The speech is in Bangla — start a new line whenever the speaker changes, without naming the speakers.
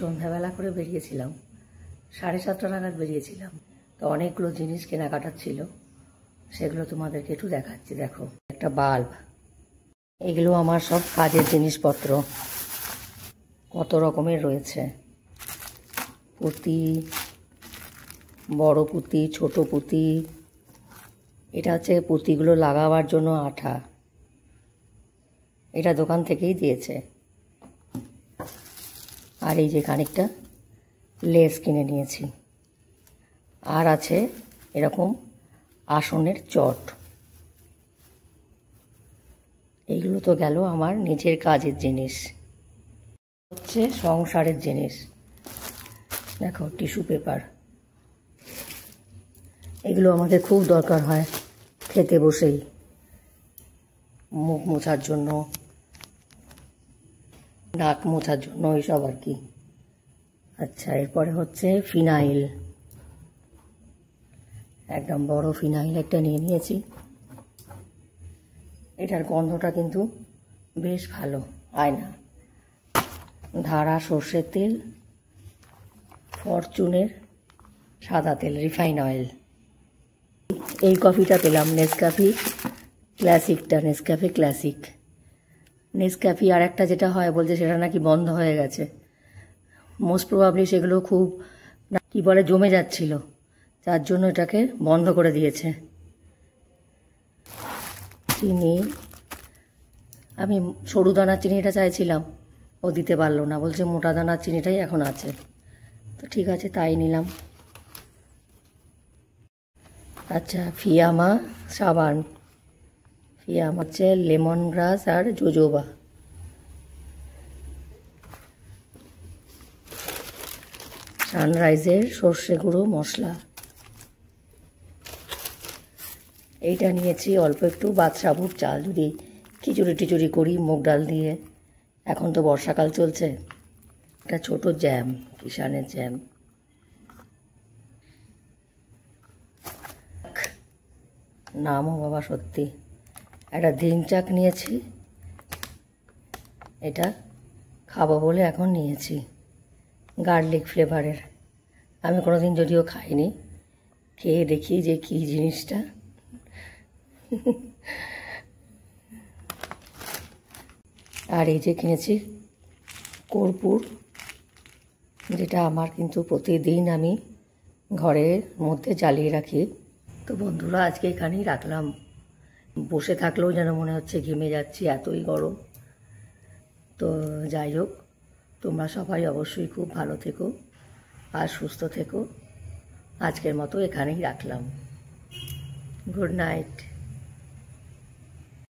সন্ধ্যাবেলা করে বেরিয়েছিলাম, 7:30 নাগাদ বেরিয়েছিলাম। তো অনেকগুলো জিনিস কেনাকাটার ছিল, সেগুলো তোমাদেরকে একটু দেখাচ্ছি। দেখো, একটা বাল্ব, এগুলো আমার সব কাজের জিনিসপত্র, কত রকমের রয়েছে। পুঁতি, বড় পুঁতি, ছোট পুঁতি। এটা হচ্ছে পুঁতিগুলো লাগাবার জন্য আঠা, এটা দোকান থেকেই দিয়েছে। আর এই যে খানিকটা লেস কিনে নিয়েছি। আর আছে এরকম আসনের চট। এইগুলো তো গেল আমার নিজের কাজের জিনিস। হচ্ছে সংসারের জিনিস, দেখো টিস্যু পেপার, এগুলো আমাদের খুব দরকার হয় খেতে বসেই, মুখ মোছার জন্য, নাক মোছার জন্য, এইসব আর কি। আচ্ছা, এরপরে হচ্ছে ফিনাইল, একদম বড় ফিনাইল একটা নিয়ে নিয়েছি। এটার গন্ধটা কিন্তু বেশ ভালো, আয়না। ধারা সর্ষের তেল, ফরচুনের সাদা তেল, রিফাইন অয়েল। এই কফিটা পেলাম, নেসক্যাফে ক্লাসিকটা, নেসক্যাফে ক্লাসিক। নেসক্যাফে আর একটা যেটা হয় বলছে সেটা নাকি বন্ধ হয়ে গেছে। মোস্ট প্রবাবলি সেগুলো খুব কি বলে জমে যাচ্ছিল, যার জন্য এটাকে বন্ধ করে দিয়েছে। চিনি, আমি সরু দানার চিনিটা চাইছিলাম, ও দিতে পারলো না, বলছে মোটা দানার চিনিটাই এখন আছে। তো ঠিক আছে, তাই নিলাম। আচ্ছা, ফিয়ামা সাবান, ফিয়ামা হচ্ছে লেমন গ্রাস আর জোজোবা। সানরাইজের সর্ষে গুঁড়ো মশলা, এইটা নিয়েছি অল্প একটু বাদশাভোগ চাল, যদি খিচুড়ি টিচুড়ি করি মুগ ডাল দিয়ে। এখন তো বর্ষাকাল চলছে। একটা ছোট জ্যাম, কিষানের জ্যাম। নামও বাবা সত্যি। একটা ধিনচাক নিয়েছি, এটা খাবো বলে এখন নিয়েছি, গার্লিক ফ্লেভারের। আমি কোনোদিন যদিও খাইনি, খেয়ে দেখি যে কী জিনিসটা। আর এই যে কিনেছি কর্পূর, যেটা আমার কিন্তু প্রতিদিন আমি ঘরের মধ্যে জ্বালিয়ে রাখি। তো বন্ধুরা, আজকে এখানেই রাখলাম। বসে থাকলেও যেন মনে হচ্ছে ঘেমে যাচ্ছি, এতই গরম। তো যাই হোক, তোমরা সবাই অবশ্যই খুব ভালো থেকো আর সুস্থ থেকো। আজকের মতো এখানেই রাখলাম। Good night.